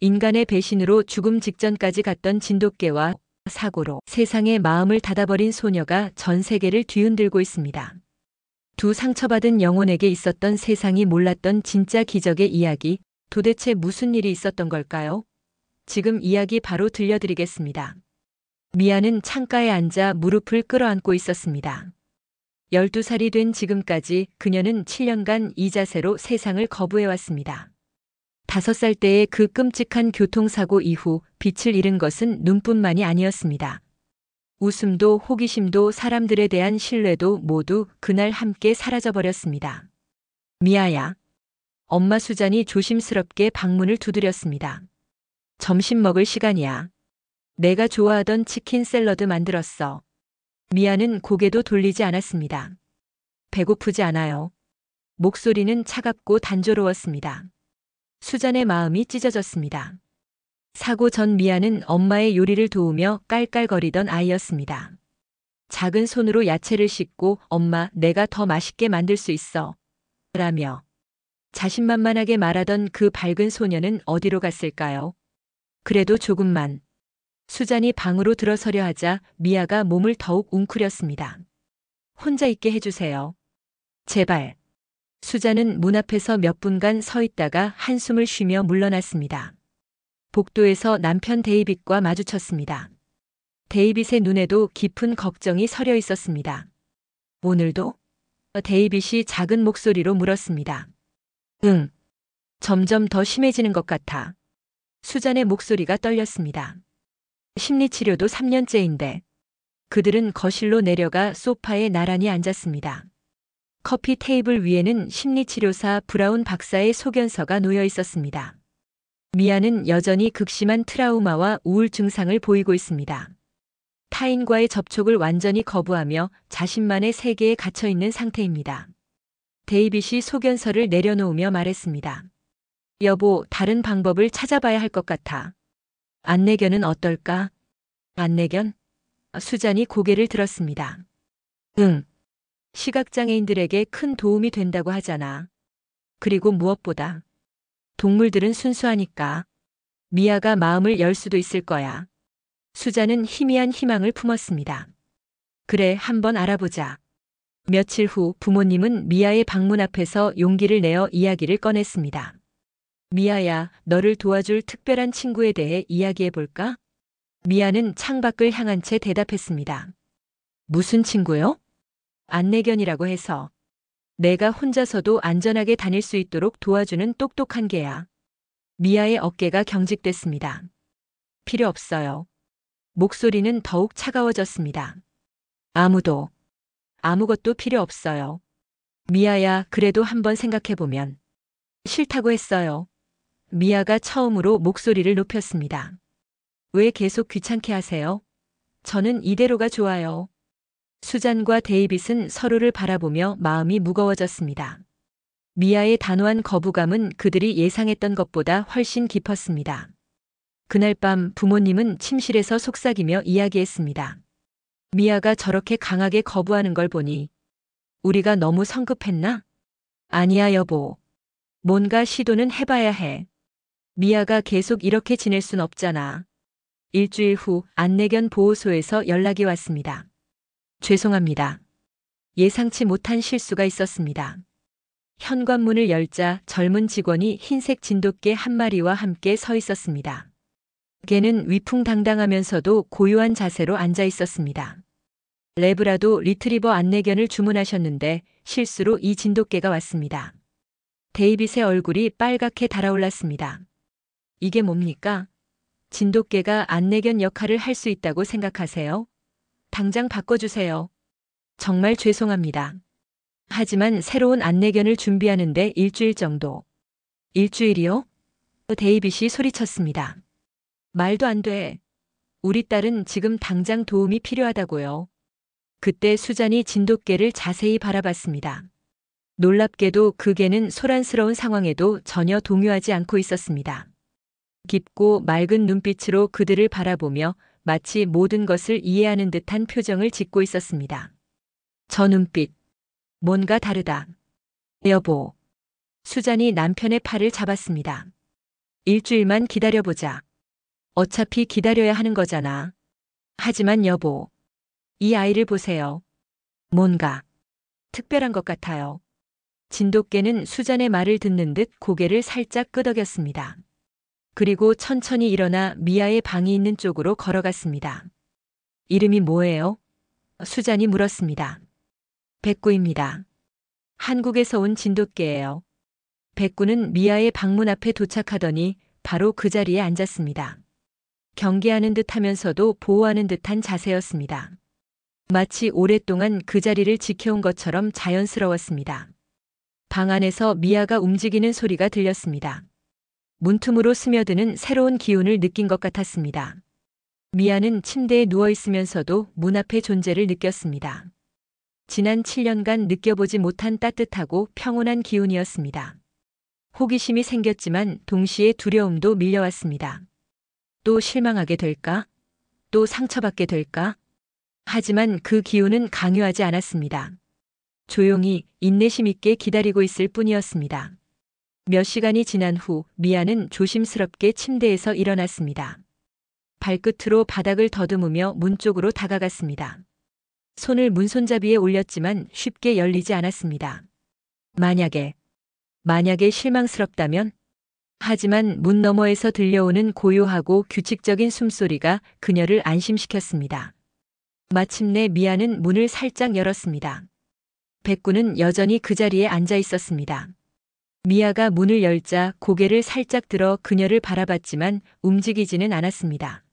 인간의 배신으로 죽음 직전까지 갔던 진돗개와 사고로 세상에 마음을 닫아버린 소녀가 전 세계를 뒤흔들고 있습니다. 두 상처받은 영혼에게 있었던 세상이 몰랐던 진짜 기적의 이야기, 도대체 무슨 일이 있었던 걸까요? 지금 이야기 바로 들려드리겠습니다. 미아는 창가에 앉아 무릎을 끌어안고 있었습니다. 12살이 된 지금까지 그녀는 7년간 이 자세로 세상을 거부해왔습니다. 5살 때의 그 끔찍한 교통사고 이후 빛을 잃은 것은 눈뿐만이 아니었습니다. 웃음도 호기심도 사람들에 대한 신뢰도 모두 그날 함께 사라져버렸습니다. 미아야. 엄마 수잔이 조심스럽게 방문을 두드렸습니다. 점심 먹을 시간이야. 내가 좋아하던 치킨 샐러드 만들었어. 미아는 고개도 돌리지 않았습니다. 배고프지 않아요. 목소리는 차갑고 단조로웠습니다. 수잔의 마음이 찢어졌습니다. 사고 전 미아는 엄마의 요리를 도우며 깔깔거리던 아이였습니다. 작은 손으로 야채를 씻고 엄마 내가 더 맛있게 만들 수 있어. 라며 자신만만하게 말하던 그 밝은 소녀는 어디로 갔을까요? 그래도 조금만. 수잔이 방으로 들어서려 하자 미아가 몸을 더욱 웅크렸습니다. 혼자 있게 해주세요. 제발. 수잔은 문 앞에서 몇 분간 서 있다가 한숨을 쉬며 물러났습니다. 복도에서 남편 데이빗과 마주쳤습니다. 데이빗의 눈에도 깊은 걱정이 서려 있었습니다. 오늘도? 데이빗이 작은 목소리로 물었습니다. 응. 점점 더 심해지는 것 같아. 수잔의 목소리가 떨렸습니다. 심리치료도 3년째인데. 그들은 거실로 내려가 소파에 나란히 앉았습니다. 커피 테이블 위에는 심리치료사 브라운 박사의 소견서가 놓여 있었습니다. 미아는 여전히 극심한 트라우마와 우울 증상을 보이고 있습니다. 타인과의 접촉을 완전히 거부하며 자신만의 세계에 갇혀 있는 상태입니다. 데이빗이 소견서를 내려놓으며 말했습니다. 여보, 다른 방법을 찾아봐야 할 것 같아. 안내견은 어떨까? 안내견? 수잔이 고개를 들었습니다. 응. 시각장애인들에게 큰 도움이 된다고 하잖아. 그리고 무엇보다 동물들은 순수하니까 미아가 마음을 열 수도 있을 거야. 수잔은 희미한 희망을 품었습니다. 그래, 한번 알아보자. 며칠 후 부모님은 미아의 방문 앞에서 용기를 내어 이야기를 꺼냈습니다. 미아야, 너를 도와줄 특별한 친구에 대해 이야기해볼까? 미아는 창밖을 향한 채 대답했습니다. 무슨 친구요? 안내견이라고 해서. 내가 혼자서도 안전하게 다닐 수 있도록 도와주는 똑똑한 개야. 미아의 어깨가 경직됐습니다. 필요 없어요. 목소리는 더욱 차가워졌습니다. 아무것도 필요 없어요. 미아야, 그래도 한번 생각해보면. 싫다고 했어요. 미아가 처음으로 목소리를 높였습니다. 왜 계속 귀찮게 하세요? 저는 이대로가 좋아요. 수잔과 데이빗은 서로를 바라보며 마음이 무거워졌습니다. 미아의 단호한 거부감은 그들이 예상했던 것보다 훨씬 깊었습니다. 그날 밤 부모님은 침실에서 속삭이며 이야기했습니다. 미아가 저렇게 강하게 거부하는 걸 보니 우리가 너무 성급했나? 아니야, 여보. 뭔가 시도는 해봐야 해. 미아가 계속 이렇게 지낼 순 없잖아. 일주일 후 안내견 보호소에서 연락이 왔습니다. 죄송합니다. 예상치 못한 실수가 있었습니다. 현관문을 열자 젊은 직원이 흰색 진돗개 한 마리와 함께 서 있었습니다. 개는 위풍당당하면서도 고요한 자세로 앉아 있었습니다. 레브라도 리트리버 안내견을 주문하셨는데 실수로 이 진돗개가 왔습니다. 데이빗의 얼굴이 빨갛게 달아올랐습니다. 이게 뭡니까? 진돗개가 안내견 역할을 할 수 있다고 생각하세요? 당장 바꿔주세요. 정말 죄송합니다. 하지만 새로운 안내견을 준비하는데 일주일 정도. 일주일이요? 데이빗이 소리쳤습니다. 말도 안 돼. 우리 딸은 지금 당장 도움이 필요하다고요. 그때 수잔이 진돗개를 자세히 바라봤습니다. 놀랍게도 그 개는 소란스러운 상황에도 전혀 동요하지 않고 있었습니다. 깊고 맑은 눈빛으로 그들을 바라보며 마치 모든 것을 이해하는 듯한 표정을 짓고 있었습니다. 저 눈빛. 뭔가 다르다. 여보. 수잔이 남편의 팔을 잡았습니다. 일주일만 기다려보자. 어차피 기다려야 하는 거잖아. 하지만 여보, 이 아이를 보세요. 뭔가 특별한 것 같아요. 진돗개는 수잔의 말을 듣는 듯 고개를 살짝 끄덕였습니다. 그리고 천천히 일어나 미아의 방이 있는 쪽으로 걸어갔습니다. 이름이 뭐예요? 수잔이 물었습니다. 백구입니다. 한국에서 온 진돗개예요. 백구는 미아의 방문 앞에 도착하더니 바로 그 자리에 앉았습니다. 경계하는 듯 하면서도 보호하는 듯한 자세였습니다. 마치 오랫동안 그 자리를 지켜온 것처럼 자연스러웠습니다. 방 안에서 미아가 움직이는 소리가 들렸습니다. 문틈으로 스며드는 새로운 기운을 느낀 것 같았습니다. 미아는 침대에 누워있으면서도 문 앞의 존재를 느꼈습니다. 지난 7년간 느껴보지 못한 따뜻하고 평온한 기운이었습니다. 호기심이 생겼지만 동시에 두려움도 밀려왔습니다. 또 실망하게 될까? 또 상처받게 될까? 하지만 그 기운은 강요하지 않았습니다. 조용히 인내심 있게 기다리고 있을 뿐이었습니다. 몇 시간이 지난 후 미아는 조심스럽게 침대에서 일어났습니다. 발끝으로 바닥을 더듬으며 문 쪽으로 다가갔습니다. 손을 문손잡이에 올렸지만 쉽게 열리지 않았습니다. 만약에 실망스럽다면? 하지만 문 너머에서 들려오는 고요하고 규칙적인 숨소리가 그녀를 안심시켰습니다. 마침내 미아는 문을 살짝 열었습니다. 백구는 여전히 그 자리에 앉아 있었습니다. 미아가 문을 열자 고개를 살짝 들어 그녀를 바라봤지만 움직이지는 않았습니다.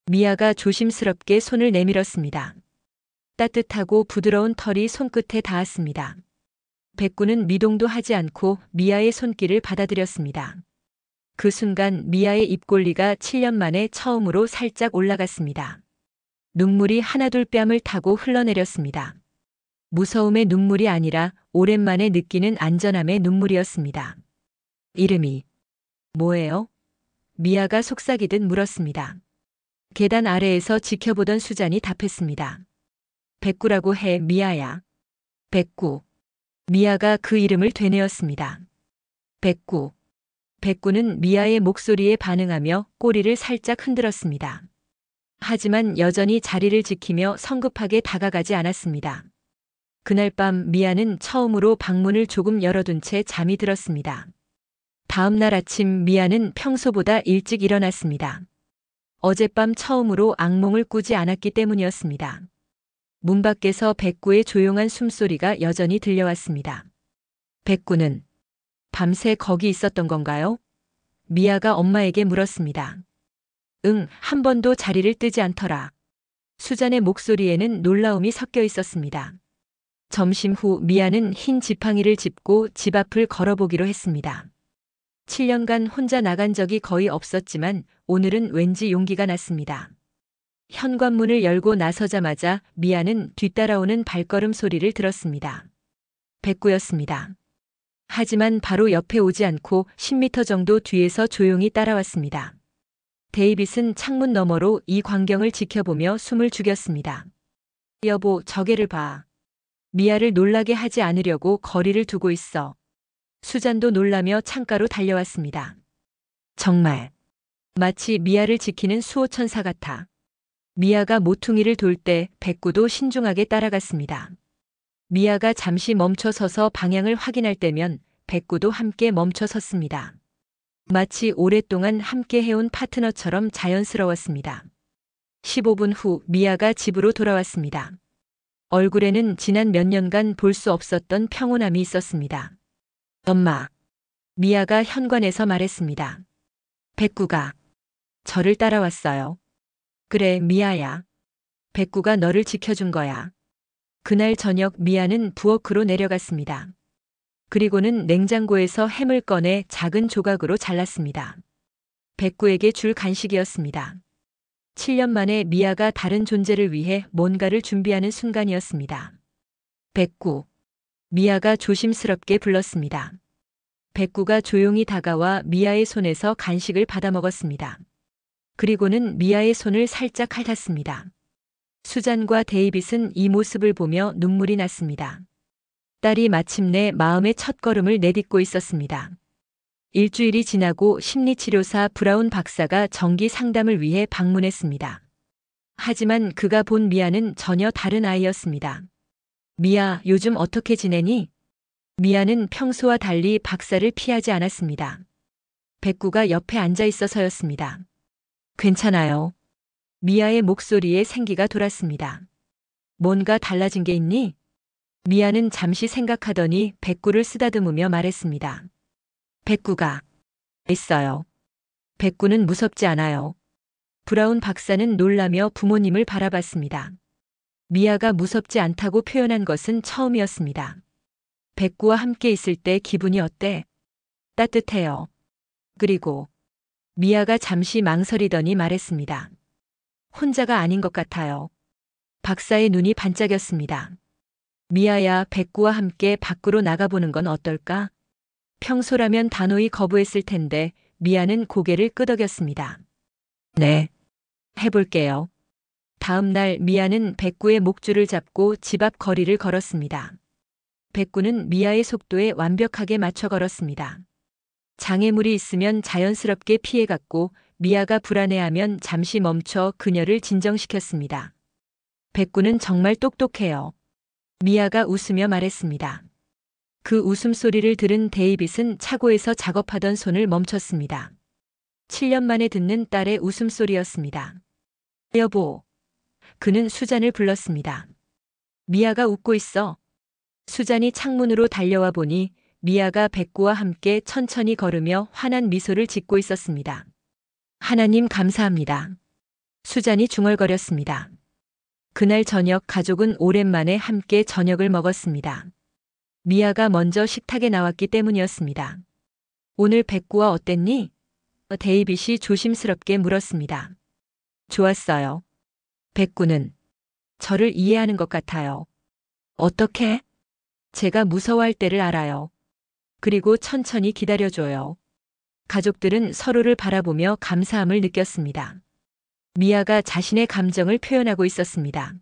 미아가 조심스럽게 손을 내밀었습니다. 따뜻하고 부드러운 털이 손끝에 닿았습니다. 백구는 미동도 하지 않고 미아의 손길을 받아들였습니다. 그 순간 미아의 입꼬리가 7년 만에 처음으로 살짝 올라갔습니다. 눈물이 하나둘 뺨을 타고 흘러내렸습니다. 무서움의 눈물이 아니라 오랜만에 느끼는 안전함의 눈물이었습니다. 이름이 뭐예요? 미아가 속삭이듯 물었습니다. 계단 아래에서 지켜보던 수잔이 답했습니다. 백구라고 해, 미아야. 백구. 미아가 그 이름을 되뇌었습니다. 백구. 백구는 미아의 목소리에 반응하며 꼬리를 살짝 흔들었습니다. 하지만 여전히 자리를 지키며 성급하게 다가가지 않았습니다. 그날 밤 미아는 처음으로 방문을 조금 열어둔 채 잠이 들었습니다. 다음 날 아침 미아는 평소보다 일찍 일어났습니다. 어젯밤 처음으로 악몽을 꾸지 않았기 때문이었습니다. 문 밖에서 백구의 조용한 숨소리가 여전히 들려왔습니다. 백구는 밤새 거기 있었던 건가요? 미아가 엄마에게 물었습니다. 응, 한 번도 자리를 뜨지 않더라. 수잔의 목소리에는 놀라움이 섞여 있었습니다. 점심 후 미아는 흰 지팡이를 짚고 집 앞을 걸어보기로 했습니다. 7년간 혼자 나간 적이 거의 없었지만 오늘은 왠지 용기가 났습니다. 현관문을 열고 나서자마자 미아는 뒤따라오는 발걸음 소리를 들었습니다. 백구였습니다. 하지만 바로 옆에 오지 않고 10m 정도 뒤에서 조용히 따라왔습니다. 데이빗은 창문 너머로 이 광경을 지켜보며 숨을 죽였습니다. 여보, 저게를 봐. 미아를 놀라게 하지 않으려고 거리를 두고 있어. 수잔도 놀라며 창가로 달려왔습니다. 정말 마치 미아를 지키는 수호천사 같아. 미아가 모퉁이를 돌 때 백구도 신중하게 따라갔습니다. 미아가 잠시 멈춰 서서 방향을 확인할 때면 백구도 함께 멈춰 섰습니다. 마치 오랫동안 함께 해온 파트너처럼 자연스러웠습니다. 15분 후 미아가 집으로 돌아왔습니다. 얼굴에는 지난 몇 년간 볼 수 없었던 평온함이 있었습니다. 엄마. 미아가 현관에서 말했습니다. 백구가 저를 따라왔어요. 그래, 미아야. 백구가 너를 지켜준 거야. 그날 저녁 미아는 부엌으로 내려갔습니다. 그리고는 냉장고에서 햄을 꺼내 작은 조각으로 잘랐습니다. 백구에게 줄 간식이었습니다. 7년 만에 미아가 다른 존재를 위해 뭔가를 준비하는 순간이었습니다. 백구. 미아가 조심스럽게 불렀습니다. 백구가 조용히 다가와 미아의 손에서 간식을 받아 먹었습니다. 그리고는 미아의 손을 살짝 핥았습니다. 수잔과 데이빗은 이 모습을 보며 눈물이 났습니다. 딸이 마침내 마음의 첫걸음을 내딛고 있었습니다. 일주일이 지나고 심리치료사 브라운 박사가 정기 상담을 위해 방문했습니다. 하지만 그가 본 미아는 전혀 다른 아이였습니다. 미아, 요즘 어떻게 지내니? 미아는 평소와 달리 박사를 피하지 않았습니다. 백구가 옆에 앉아 있어서였습니다. 괜찮아요. 미아의 목소리에 생기가 돌았습니다. 뭔가 달라진 게 있니? 미아는 잠시 생각하더니 백구를 쓰다듬으며 말했습니다. 백구가 있어요. 백구는 무섭지 않아요. 브라운 박사는 놀라며 부모님을 바라봤습니다. 미아가 무섭지 않다고 표현한 것은 처음이었습니다. 백구와 함께 있을 때 기분이 어때? 따뜻해요. 그리고 미아가 잠시 망설이더니 말했습니다. 혼자가 아닌 것 같아요. 박사의 눈이 반짝였습니다. 미아야, 백구와 함께 밖으로 나가보는 건 어떨까? 평소라면 단호히 거부했을 텐데 미아는 고개를 끄덕였습니다. 네, 해볼게요. 다음 날 미아는 백구의 목줄을 잡고 집 앞 거리를 걸었습니다. 백구는 미아의 속도에 완벽하게 맞춰 걸었습니다. 장애물이 있으면 자연스럽게 피해갔고 미아가 불안해하면 잠시 멈춰 그녀를 진정시켰습니다. 백구는 정말 똑똑해요. 미아가 웃으며 말했습니다. 그 웃음소리를 들은 데이빗은 차고에서 작업하던 손을 멈췄습니다. 7년 만에 듣는 딸의 웃음소리였습니다. 여보. 그는 수잔을 불렀습니다. 미아가 웃고 있어. 수잔이 창문으로 달려와 보니 미아가 백구와 함께 천천히 걸으며 환한 미소를 짓고 있었습니다. 하나님 감사합니다. 수잔이 중얼거렸습니다. 그날 저녁 가족은 오랜만에 함께 저녁을 먹었습니다. 미아가 먼저 식탁에 나왔기 때문이었습니다. 오늘 백구와 어땠니? 데이빗이 조심스럽게 물었습니다. 좋았어요. 백구는 저를 이해하는 것 같아요. 어떻게? 제가 무서워할 때를 알아요. 그리고 천천히 기다려줘요. 가족들은 서로를 바라보며 감사함을 느꼈습니다. 미아가 자신의 감정을 표현하고 있었습니다.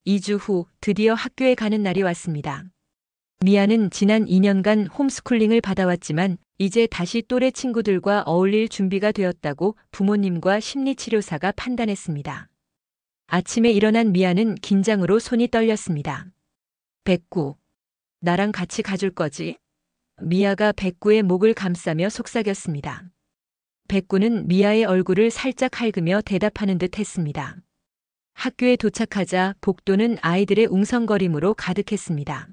2주 후 드디어 학교에 가는 날이 왔습니다. 미아는 지난 2년간 홈스쿨링을 받아왔지만 이제 다시 또래 친구들과 어울릴 준비가 되었다고 부모님과 심리치료사가 판단했습니다. 아침에 일어난 미아는 긴장으로 손이 떨렸습니다. 백구, 나랑 같이 가줄 거지? 미아가 백구의 목을 감싸며 속삭였습니다. 백구는 미아의 얼굴을 살짝 핥으며 대답하는 듯 했습니다. 학교에 도착하자 복도는 아이들의 웅성거림으로 가득했습니다.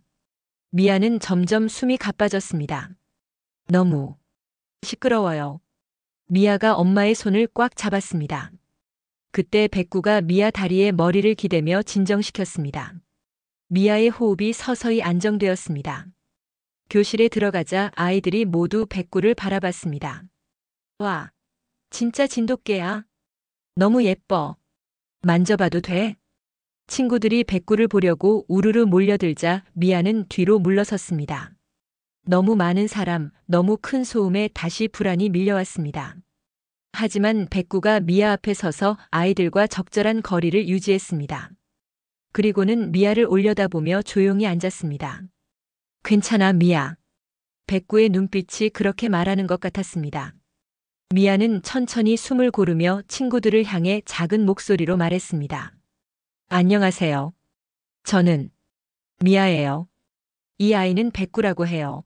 미아는 점점 숨이 가빠졌습니다. 너무 시끄러워요. 미아가 엄마의 손을 꽉 잡았습니다. 그때 백구가 미아 다리에 머리를 기대며 진정시켰습니다. 미아의 호흡이 서서히 안정되었습니다. 교실에 들어가자 아이들이 모두 백구를 바라봤습니다. 와, 진짜 진돗개야. 너무 예뻐. 만져봐도 돼? 친구들이 백구를 보려고 우르르 몰려들자 미아는 뒤로 물러섰습니다. 너무 많은 사람, 너무 큰 소음에 다시 불안이 밀려왔습니다. 하지만 백구가 미아 앞에 서서 아이들과 적절한 거리를 유지했습니다. 그리고는 미아를 올려다보며 조용히 앉았습니다. 괜찮아, 미아. 백구의 눈빛이 그렇게 말하는 것 같았습니다. 미아는 천천히 숨을 고르며 친구들을 향해 작은 목소리로 말했습니다. 안녕하세요. 저는 미아예요. 이 아이는 백구라고 해요.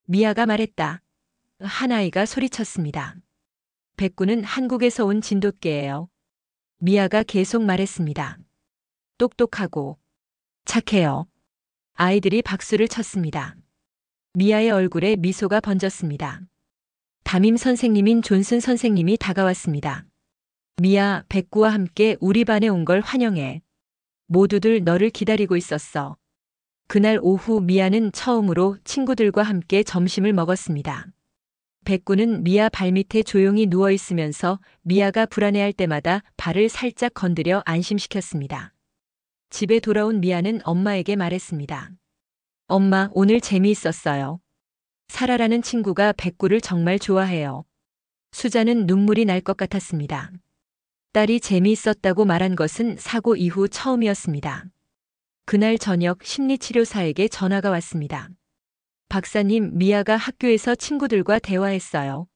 미아가 말했다. 한 아이가 소리쳤습니다. 백구는 한국에서 온 진돗개예요. 미아가 계속 말했습니다. 똑똑하고 착해요. 아이들이 박수를 쳤습니다. 미아의 얼굴에 미소가 번졌습니다. 담임 선생님인 존슨 선생님이 다가왔습니다. 미아, 백구와 함께 우리 반에 온 걸 환영해. 모두들 너를 기다리고 있었어. 그날 오후 미아는 처음으로 친구들과 함께 점심을 먹었습니다. 백구는 미아 발밑에 조용히 누워 있으면서 미아가 불안해할 때마다 발을 살짝 건드려 안심시켰습니다. 집에 돌아온 미아는 엄마에게 말했습니다. 엄마, 오늘 재미있었어요. 사라라는 친구가 백구를 정말 좋아해요. 수자는 눈물이 날 것 같았습니다. 딸이 재미있었다고 말한 것은 사고 이후 처음이었습니다. 그날 저녁 심리치료사에게 전화가 왔습니다. 박사님, 미아가 학교에서 친구들과 대화했어요.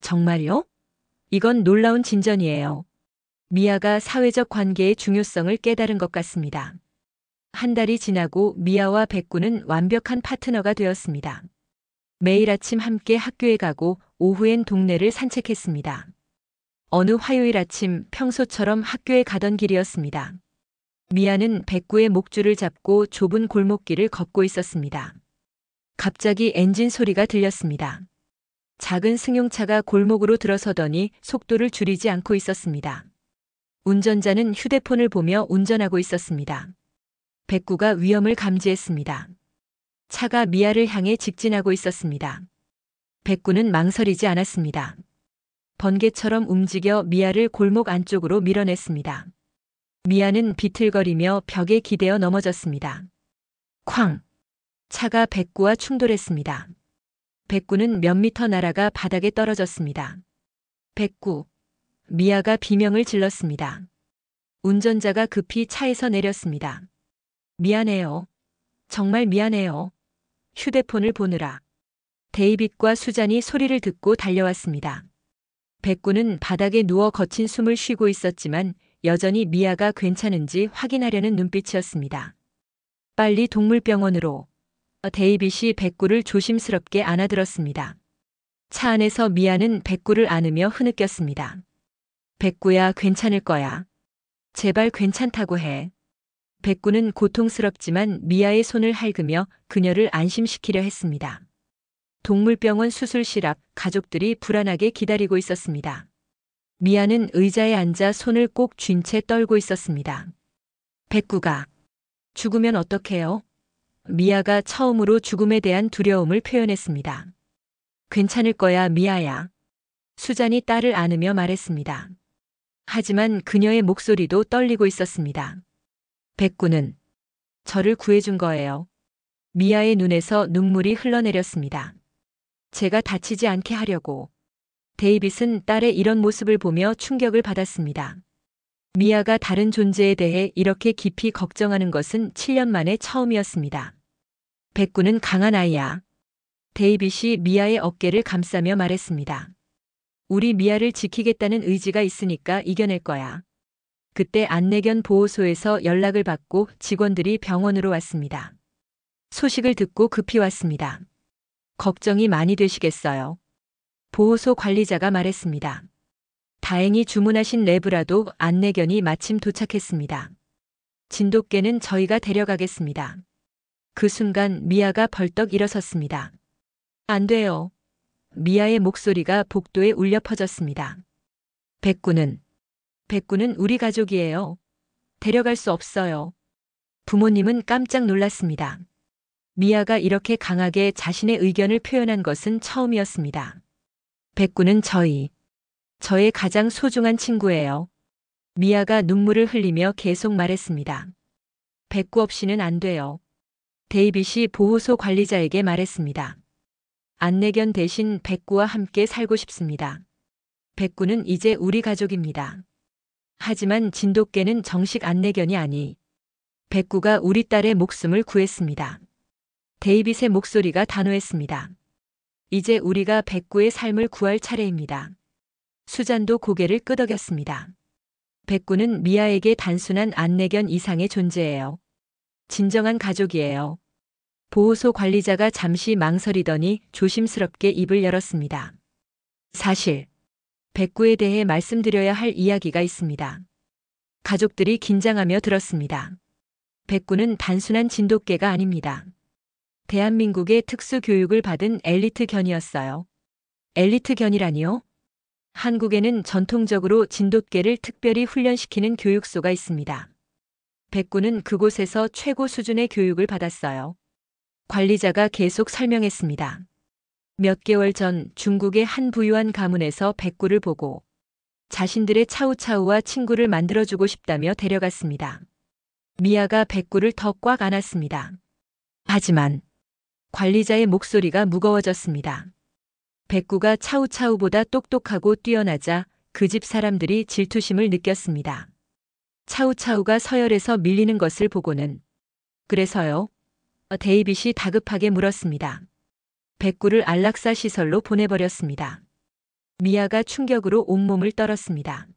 정말요? 이건 놀라운 진전이에요. 미아가 사회적 관계의 중요성을 깨달은 것 같습니다. 한 달이 지나고 미아와 백구는 완벽한 파트너가 되었습니다. 매일 아침 함께 학교에 가고 오후엔 동네를 산책했습니다. 어느 화요일 아침 평소처럼 학교에 가던 길이었습니다. 미아는 백구의 목줄을 잡고 좁은 골목길을 걷고 있었습니다. 갑자기 엔진 소리가 들렸습니다. 작은 승용차가 골목으로 들어서더니 속도를 줄이지 않고 있었습니다. 운전자는 휴대폰을 보며 운전하고 있었습니다. 백구가 위험을 감지했습니다. 차가 미아를 향해 직진하고 있었습니다. 백구는 망설이지 않았습니다. 번개처럼 움직여 미아를 골목 안쪽으로 밀어냈습니다. 미아는 비틀거리며 벽에 기대어 넘어졌습니다. 쾅! 차가 백구와 충돌했습니다. 백구는 몇 미터 날아가 바닥에 떨어졌습니다. 백구! 미아가 비명을 질렀습니다. 운전자가 급히 차에서 내렸습니다. 미안해요. 정말 미안해요. 휴대폰을 보느라. 데이빗과 수잔이 소리를 듣고 달려왔습니다. 백구는 바닥에 누워 거친 숨을 쉬고 있었지만 여전히 미아가 괜찮은지 확인하려는 눈빛이었습니다. 빨리 동물병원으로. 데이빗이 백구를 조심스럽게 안아들었습니다. 차 안에서 미아는 백구를 안으며 흐느꼈습니다. 백구야, 괜찮을 거야. 제발 괜찮다고 해. 백구는 고통스럽지만 미아의 손을 핥으며 그녀를 안심시키려 했습니다. 동물병원 수술실 앞 가족들이 불안하게 기다리고 있었습니다. 미아는 의자에 앉아 손을 꼭 쥔 채 떨고 있었습니다. 백구가 죽으면 어떡해요? 미아가 처음으로 죽음에 대한 두려움을 표현했습니다. 괜찮을 거야, 미아야. 수잔이 딸을 안으며 말했습니다. 하지만 그녀의 목소리도 떨리고 있었습니다. 백구는 저를 구해준 거예요. 미아의 눈에서 눈물이 흘러내렸습니다. 제가 다치지 않게 하려고. 데이빗은 딸의 이런 모습을 보며 충격을 받았습니다. 미아가 다른 존재에 대해 이렇게 깊이 걱정하는 것은 7년 만에 처음이었습니다. 백구는 강한 아이야. 데이빗이 미아의 어깨를 감싸며 말했습니다. 우리 미아를 지키겠다는 의지가 있으니까 이겨낼 거야. 그때 안내견 보호소에서 연락을 받고 직원들이 병원으로 왔습니다. 소식을 듣고 급히 왔습니다. 걱정이 많이 되시겠어요. 보호소 관리자가 말했습니다. 다행히 주문하신 레브라도 안내견이 마침 도착했습니다. 진돗개는 저희가 데려가겠습니다. 그 순간 미아가 벌떡 일어섰습니다. 안 돼요. 미아의 목소리가 복도에 울려 퍼졌습니다. 백구는 우리 가족이에요. 데려갈 수 없어요. 부모님은 깜짝 놀랐습니다. 미아가 이렇게 강하게 자신의 의견을 표현한 것은 처음이었습니다. 백구는 저의 가장 소중한 친구예요. 미아가 눈물을 흘리며 계속 말했습니다. 백구 없이는 안 돼요. 데이빗이 보호소 관리자에게 말했습니다. 안내견 대신 백구와 함께 살고 싶습니다. 백구는 이제 우리 가족입니다. 하지만 진돗개는 정식 안내견이 아니. 백구가 우리 딸의 목숨을 구했습니다. 데이빗의 목소리가 단호했습니다. 이제 우리가 백구의 삶을 구할 차례입니다. 수잔도 고개를 끄덕였습니다. 백구는 미아에게 단순한 안내견 이상의 존재예요. 진정한 가족이에요. 보호소 관리자가 잠시 망설이더니 조심스럽게 입을 열었습니다. 사실, 백구에 대해 말씀드려야 할 이야기가 있습니다. 가족들이 긴장하며 들었습니다. 백구는 단순한 진돗개가 아닙니다. 대한민국의 특수교육을 받은 엘리트 견이었어요. 엘리트 견이라니요? 한국에는 전통적으로 진돗개를 특별히 훈련시키는 교육소가 있습니다. 백구는 그곳에서 최고 수준의 교육을 받았어요. 관리자가 계속 설명했습니다. 몇 개월 전 중국의 한 부유한 가문에서 백구를 보고 자신들의 차우차우와 친구를 만들어주고 싶다며 데려갔습니다. 미아가 백구를 더 꽉 안았습니다. 하지만 관리자의 목소리가 무거워졌습니다. 백구가 차우차우보다 똑똑하고 뛰어나자 그 집 사람들이 질투심을 느꼈습니다. 차우차우가 서열에서 밀리는 것을 보고는 그래서요? 데이빗이 다급하게 물었습니다. 백구를 안락사 시설로 보내버렸습니다. 미아가 충격으로 온몸을 떨었습니다.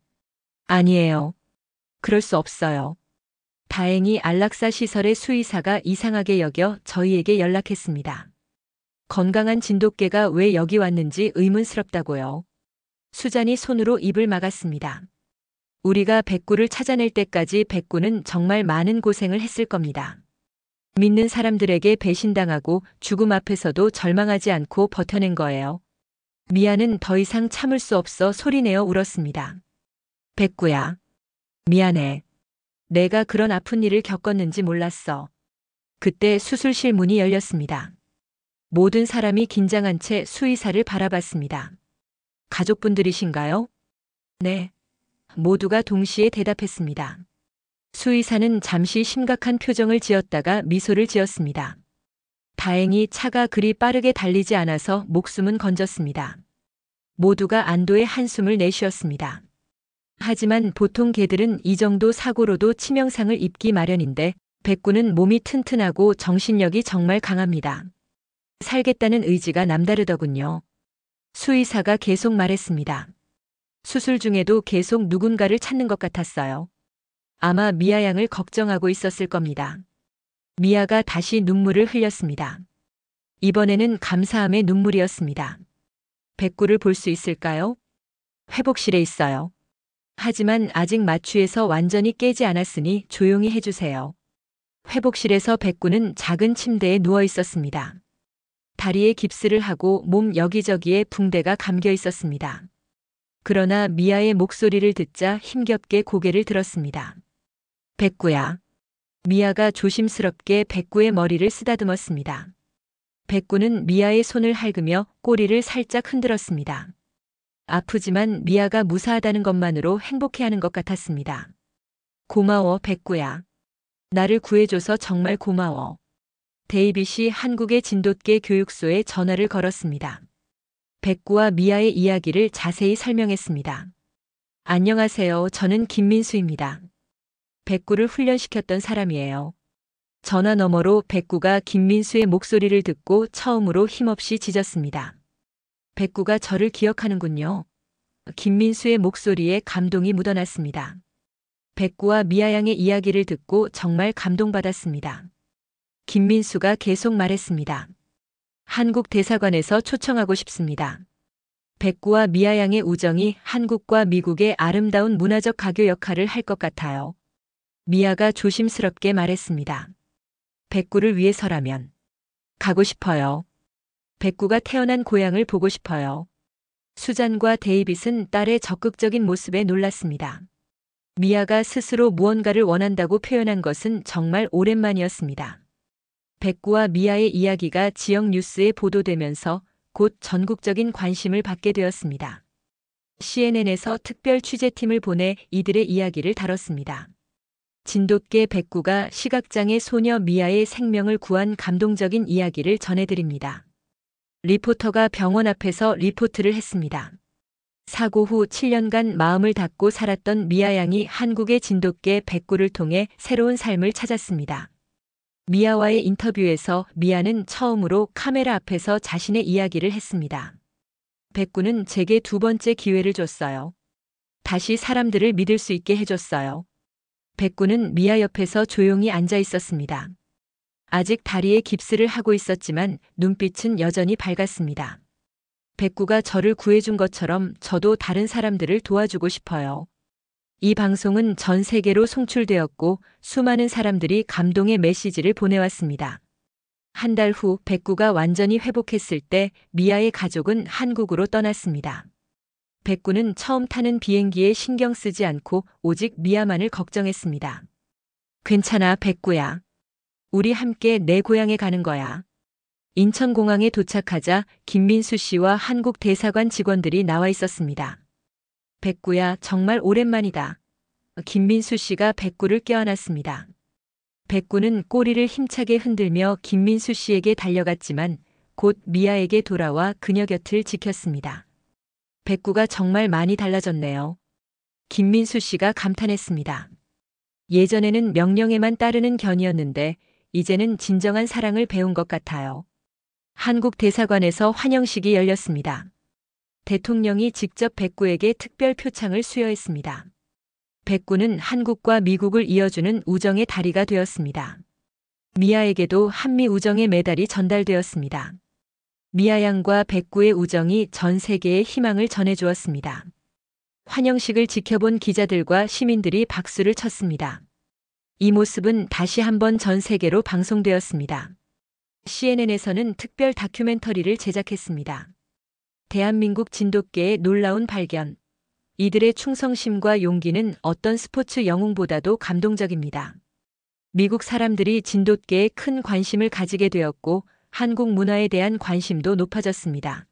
아니에요. 그럴 수 없어요. 다행히 안락사 시설의 수의사가 이상하게 여겨 저희에게 연락했습니다. 건강한 진돗개가 왜 여기 왔는지 의문스럽다고요. 수잔이 손으로 입을 막았습니다. 우리가 백구를 찾아낼 때까지 백구는 정말 많은 고생을 했을 겁니다. 믿는 사람들에게 배신당하고 죽음 앞에서도 절망하지 않고 버텨낸 거예요. 미아는 더 이상 참을 수 없어 소리내어 울었습니다. 백구야. 미안해. 내가 그런 아픈 일을 겪었는지 몰랐어. 그때 수술실 문이 열렸습니다. 모든 사람이 긴장한 채 수의사를 바라봤습니다. 가족분들이신가요? 네. 모두가 동시에 대답했습니다. 수의사는 잠시 심각한 표정을 지었다가 미소를 지었습니다. 다행히 차가 그리 빠르게 달리지 않아서 목숨은 건졌습니다. 모두가 안도의 한숨을 내쉬었습니다. 하지만 보통 개들은 이 정도 사고로도 치명상을 입기 마련인데 백구는 몸이 튼튼하고 정신력이 정말 강합니다. 살겠다는 의지가 남다르더군요. 수의사가 계속 말했습니다. 수술 중에도 계속 누군가를 찾는 것 같았어요. 아마 미아 양을 걱정하고 있었을 겁니다. 미아가 다시 눈물을 흘렸습니다. 이번에는 감사함의 눈물이었습니다. 백구를 볼 수 있을까요? 회복실에 있어요. 하지만 아직 마취에서 완전히 깨지 않았으니 조용히 해주세요. 회복실에서 백구는 작은 침대에 누워 있었습니다. 다리에 깁스를 하고 몸 여기저기에 붕대가 감겨 있었습니다. 그러나 미아의 목소리를 듣자 힘겹게 고개를 들었습니다. 백구야. 미아가 조심스럽게 백구의 머리를 쓰다듬었습니다. 백구는 미아의 손을 핥으며 꼬리를 살짝 흔들었습니다. 아프지만 미아가 무사하다는 것만으로 행복해하는 것 같았습니다. 고마워, 백구야. 나를 구해줘서 정말 고마워. 데이빗이 한국의 진돗개 교육소에 전화를 걸었습니다. 백구와 미아의 이야기를 자세히 설명했습니다. 안녕하세요. 저는 김민수입니다. 백구를 훈련시켰던 사람이에요. 전화 너머로 백구가 김민수의 목소리를 듣고 처음으로 힘없이 짖었습니다. 백구가 저를 기억하는군요. 김민수의 목소리에 감동이 묻어났습니다. 백구와 미아 양의 이야기를 듣고 정말 감동받았습니다. 김민수가 계속 말했습니다. 한국 대사관에서 초청하고 싶습니다. 백구와 미아 양의 우정이 한국과 미국의 아름다운 문화적 가교 역할을 할 것 같아요. 미아가 조심스럽게 말했습니다. 백구를 위해서라면 가고 싶어요. 백구가 태어난 고향을 보고 싶어요. 수잔과 데이빗은 딸의 적극적인 모습에 놀랐습니다. 미아가 스스로 무언가를 원한다고 표현한 것은 정말 오랜만이었습니다. 백구와 미아의 이야기가 지역 뉴스에 보도되면서 곧 전국적인 관심을 받게 되었습니다. CNN에서 특별 취재팀을 보내 이들의 이야기를 다뤘습니다. 진돗개 백구가 시각장애 소녀 미아의 생명을 구한 감동적인 이야기를 전해드립니다. 리포터가 병원 앞에서 리포트를 했습니다. 사고 후 7년간 마음을 닫고 살았던 미아 양이 한국의 진돗개 백구를 통해 새로운 삶을 찾았습니다. 미아와의 인터뷰에서 미아는 처음으로 카메라 앞에서 자신의 이야기를 했습니다. 백구는 제게 두 번째 기회를 줬어요. 다시 사람들을 믿을 수 있게 해줬어요. 백구는 미아 옆에서 조용히 앉아 있었습니다. 아직 다리에 깁스를 하고 있었지만 눈빛은 여전히 밝았습니다. 백구가 저를 구해준 것처럼 저도 다른 사람들을 도와주고 싶어요. 이 방송은 전 세계로 송출되었고 수많은 사람들이 감동의 메시지를 보내왔습니다. 한 달 후 백구가 완전히 회복했을 때 미아의 가족은 한국으로 떠났습니다. 백구는 처음 타는 비행기에 신경 쓰지 않고 오직 미아만을 걱정했습니다. 괜찮아, 백구야. 우리 함께 내 고향에 가는 거야. 인천공항에 도착하자 김민수 씨와 한국 대사관 직원들이 나와 있었습니다. 백구야, 정말 오랜만이다. 김민수 씨가 백구를 껴안았습니다. 백구는 꼬리를 힘차게 흔들며 김민수 씨에게 달려갔지만 곧 미아에게 돌아와 그녀 곁을 지켰습니다. 백구가 정말 많이 달라졌네요. 김민수 씨가 감탄했습니다. 예전에는 명령에만 따르는 견이었는데 이제는 진정한 사랑을 배운 것 같아요. 한국 대사관에서 환영식이 열렸습니다. 대통령이 직접 백구에게 특별 표창을 수여했습니다. 백구는 한국과 미국을 이어주는 우정의 다리가 되었습니다. 미아에게도 한미 우정의 메달이 전달되었습니다. 미아 양과 백구의 우정이 전 세계에 희망을 전해주었습니다. 환영식을 지켜본 기자들과 시민들이 박수를 쳤습니다. 이 모습은 다시 한번 전 세계로 방송되었습니다. CNN에서는 특별 다큐멘터리를 제작했습니다. 대한민국 진돗개의 놀라운 발견. 이들의 충성심과 용기는 어떤 스포츠 영웅보다도 감동적입니다. 미국 사람들이 진돗개에 큰 관심을 가지게 되었고 한국 문화에 대한 관심도 높아졌습니다.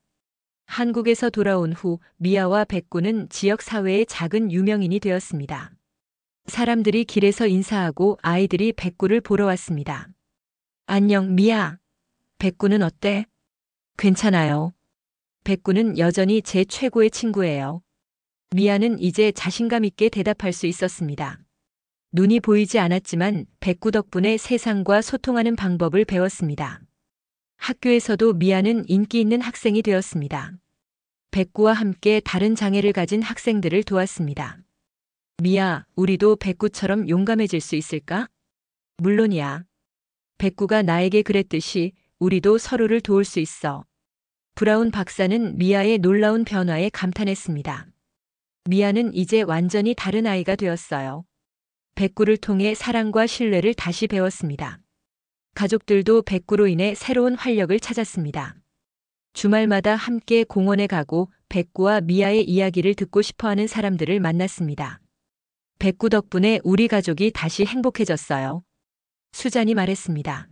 한국에서 돌아온 후 미아와 백구는 지역 사회의 작은 유명인이 되었습니다. 사람들이 길에서 인사하고 아이들이 백구를 보러 왔습니다. 안녕, 미아. 백구는 어때? 괜찮아요. 백구는 여전히 제 최고의 친구예요. 미아는 이제 자신감 있게 대답할 수 있었습니다. 눈이 보이지 않았지만 백구 덕분에 세상과 소통하는 방법을 배웠습니다. 학교에서도 미아는 인기 있는 학생이 되었습니다. 백구와 함께 다른 장애를 가진 학생들을 도왔습니다. 미아, 우리도 백구처럼 용감해질 수 있을까? 물론이야. 백구가 나에게 그랬듯이 우리도 서로를 도울 수 있어. 브라운 박사는 미아의 놀라운 변화에 감탄했습니다. 미아는 이제 완전히 다른 아이가 되었어요. 백구를 통해 사랑과 신뢰를 다시 배웠습니다. 가족들도 백구로 인해 새로운 활력을 찾았습니다. 주말마다 함께 공원에 가고 백구와 미아의 이야기를 듣고 싶어하는 사람들을 만났습니다. 백구 덕분에 우리 가족이 다시 행복해졌어요. 수잔이 말했습니다.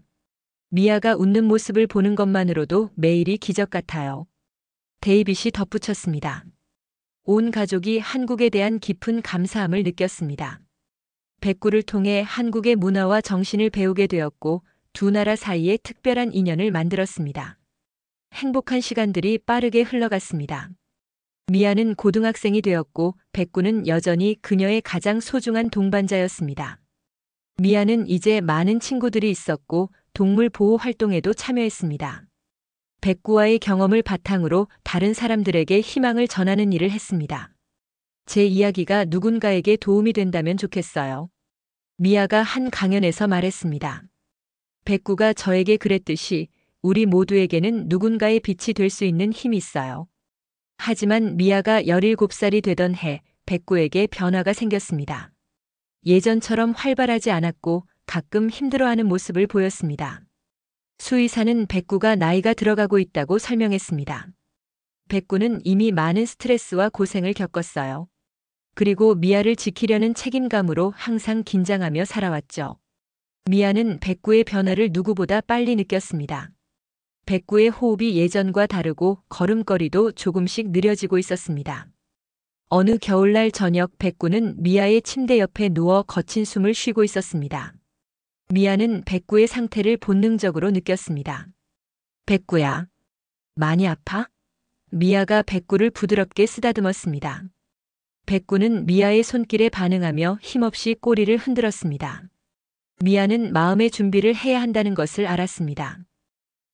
미아가 웃는 모습을 보는 것만으로도 매일이 기적 같아요. 데이빗이 덧붙였습니다. 온 가족이 한국에 대한 깊은 감사함을 느꼈습니다. 백구를 통해 한국의 문화와 정신을 배우게 되었고 두 나라 사이에 특별한 인연을 만들었습니다. 행복한 시간들이 빠르게 흘러갔습니다. 미아는 고등학생이 되었고 백구는 여전히 그녀의 가장 소중한 동반자였습니다. 미아는 이제 많은 친구들이 있었고 동물 보호 활동에도 참여했습니다. 백구와의 경험을 바탕으로 다른 사람들에게 희망을 전하는 일을 했습니다. 제 이야기가 누군가에게 도움이 된다면 좋겠어요. 미아가 한 강연에서 말했습니다. 백구가 저에게 그랬듯이 우리 모두에게는 누군가의 빛이 될 수 있는 힘이 있어요. 하지만 미아가 17살이 되던 해 백구에게 변화가 생겼습니다. 예전처럼 활발하지 않았고 가끔 힘들어하는 모습을 보였습니다. 수의사는 백구가 나이가 들어가고 있다고 설명했습니다. 백구는 이미 많은 스트레스와 고생을 겪었어요. 그리고 미아를 지키려는 책임감으로 항상 긴장하며 살아왔죠. 미아는 백구의 변화를 누구보다 빨리 느꼈습니다. 백구의 호흡이 예전과 다르고 걸음걸이도 조금씩 느려지고 있었습니다. 어느 겨울날 저녁 백구는 미아의 침대 옆에 누워 거친 숨을 쉬고 있었습니다. 미아는 백구의 상태를 본능적으로 느꼈습니다. 백구야, 많이 아파? 미아가 백구를 부드럽게 쓰다듬었습니다. 백구는 미아의 손길에 반응하며 힘없이 꼬리를 흔들었습니다. 미아는 마음의 준비를 해야 한다는 것을 알았습니다.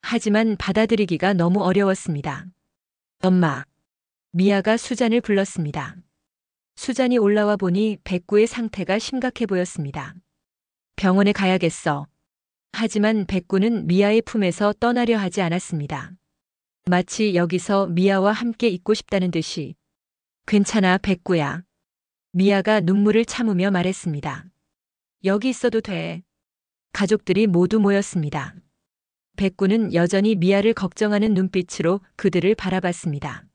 하지만 받아들이기가 너무 어려웠습니다. 엄마. 미아가 수잔을 불렀습니다. 수잔이 올라와 보니 백구의 상태가 심각해 보였습니다. 병원에 가야겠어. 하지만 백구는 미아의 품에서 떠나려 하지 않았습니다. 마치 여기서 미아와 함께 있고 싶다는 듯이. 괜찮아, 백구야. 미아가 눈물을 참으며 말했습니다. 여기 있어도 돼. 가족들이 모두 모였습니다. 백구는 여전히 미아를 걱정하는 눈빛으로 그들을 바라봤습니다.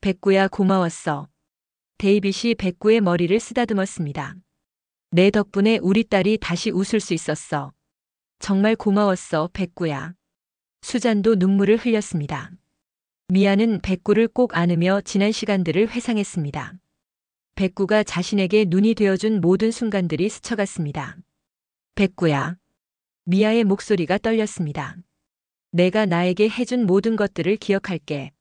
백구야, 고마웠어. 데이빗이 백구의 머리를 쓰다듬었습니다. 내 덕분에 우리 딸이 다시 웃을 수 있었어. 정말 고마웠어, 백구야. 수잔도 눈물을 흘렸습니다. 미아는 백구를 꼭 안으며 지난 시간들을 회상했습니다. 백구가 자신에게 눈이 되어준 모든 순간들이 스쳐갔습니다. 백구야. 미아의 목소리가 떨렸습니다. 내가 나에게 해준 모든 것들을 기억할게.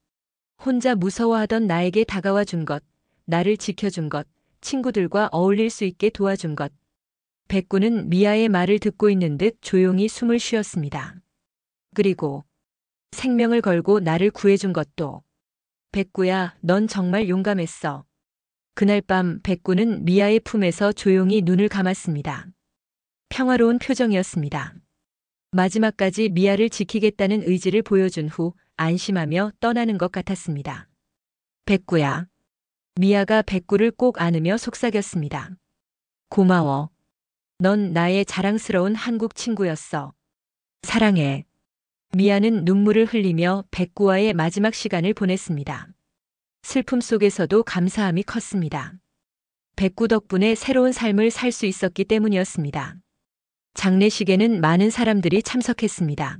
혼자 무서워하던 나에게 다가와 준 것, 나를 지켜준 것, 친구들과 어울릴 수 있게 도와준 것. 백구는 미아의 말을 듣고 있는 듯 조용히 숨을 쉬었습니다. 그리고 생명을 걸고 나를 구해준 것도. 백구야, 넌 정말 용감했어. 그날 밤 백구는 미아의 품에서 조용히 눈을 감았습니다. 평화로운 표정이었습니다. 마지막까지 미아를 지키겠다는 의지를 보여준 후 안심하며 떠나는 것 같았습니다. 백구야. 미아가 백구를 꼭 안으며 속삭였습니다. 고마워. 넌 나의 자랑스러운 한국 친구였어. 사랑해. 미아는 눈물을 흘리며 백구와의 마지막 시간을 보냈습니다. 슬픔 속에서도 감사함이 컸습니다. 백구 덕분에 새로운 삶을 살 수 있었기 때문이었습니다. 장례식에는 많은 사람들이 참석했습니다.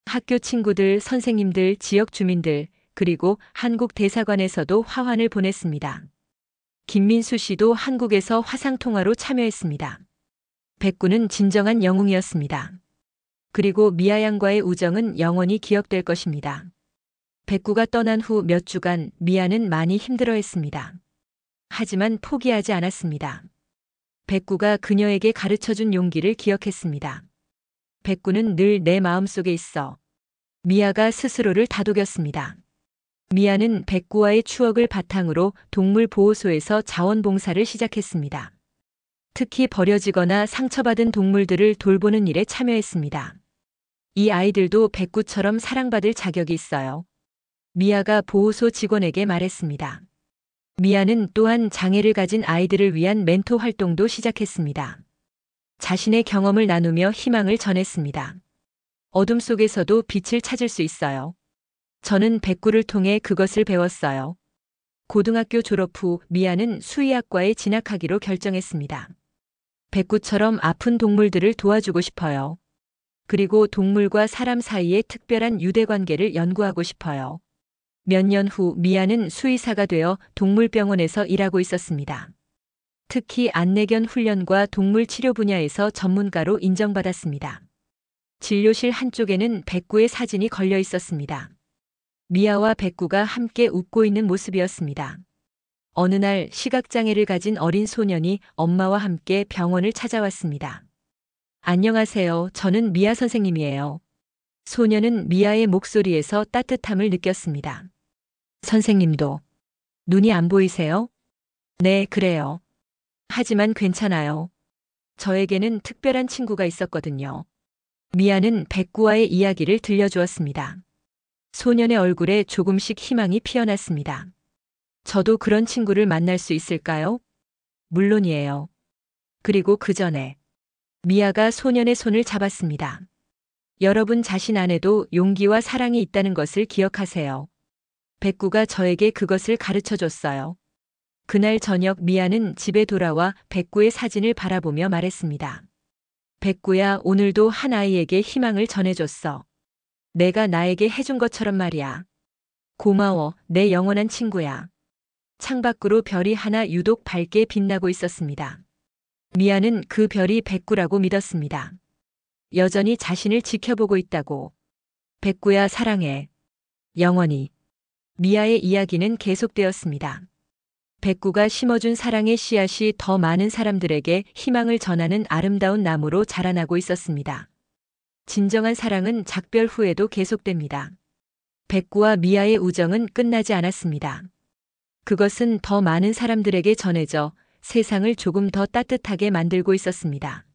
학교 친구들, 선생님들, 지역 주민들, 그리고 한국 대사관에서도 화환을 보냈습니다. 김민수 씨도 한국에서 화상통화로 참여했습니다. 백구는 진정한 영웅이었습니다. 그리고 미아 양과의 우정은 영원히 기억될 것입니다. 백구가 떠난 후 몇 주간 미아는 많이 힘들어했습니다. 하지만 포기하지 않았습니다. 백구가 그녀에게 가르쳐준 용기를 기억했습니다. 백구는 늘 내 마음속에 있어. 미아가 스스로를 다독였습니다. 미아는 백구와의 추억을 바탕으로 동물보호소에서 자원봉사를 시작했습니다. 특히 버려지거나 상처받은 동물들을 돌보는 일에 참여했습니다. 이 아이들도 백구처럼 사랑받을 자격이 있어요. 미아가 보호소 직원에게 말했습니다. 미아는 또한 장애를 가진 아이들을 위한 멘토 활동도 시작했습니다. 자신의 경험을 나누며 희망을 전했습니다. 어둠 속에서도 빛을 찾을 수 있어요. 저는 백구를 통해 그것을 배웠어요. 고등학교 졸업 후 미아는 수의학과에 진학하기로 결정했습니다. 백구처럼 아픈 동물들을 도와주고 싶어요. 그리고 동물과 사람 사이의 특별한 유대관계를 연구하고 싶어요. 몇 년 후 미아는 수의사가 되어 동물병원에서 일하고 있었습니다. 특히 안내견 훈련과 동물 치료 분야에서 전문가로 인정받았습니다. 진료실 한쪽에는 백구의 사진이 걸려 있었습니다. 미아와 백구가 함께 웃고 있는 모습이었습니다. 어느 날 시각장애를 가진 어린 소년이 엄마와 함께 병원을 찾아왔습니다. 안녕하세요. 저는 미아 선생님이에요. 소년은 미아의 목소리에서 따뜻함을 느꼈습니다. 선생님도 눈이 안 보이세요? 네, 그래요. 하지만 괜찮아요. 저에게는 특별한 친구가 있었거든요. 미아는 백구와의 이야기를 들려주었습니다. 소년의 얼굴에 조금씩 희망이 피어났습니다. 저도 그런 친구를 만날 수 있을까요? 물론이에요. 그리고 그 전에 미아가 소년의 손을 잡았습니다. 여러분 자신 안에도 용기와 사랑이 있다는 것을 기억하세요. 백구가 저에게 그것을 가르쳐 줬어요. 그날 저녁 미아는 집에 돌아와 백구의 사진을 바라보며 말했습니다. 백구야, 오늘도 한 아이에게 희망을 전해줬어. 내가 나에게 해준 것처럼 말이야. 고마워, 내 영원한 친구야. 창밖으로 별이 하나 유독 밝게 빛나고 있었습니다. 미아는 그 별이 백구라고 믿었습니다. 여전히 자신을 지켜보고 있다고. 백구야, 사랑해. 영원히. 미아의 이야기는 계속되었습니다. 백구가 심어준 사랑의 씨앗이 더 많은 사람들에게 희망을 전하는 아름다운 나무로 자라나고 있었습니다. 진정한 사랑은 작별 후에도 계속됩니다. 백구와 미아의 우정은 끝나지 않았습니다. 그것은 더 많은 사람들에게 전해져 세상을 조금 더 따뜻하게 만들고 있었습니다.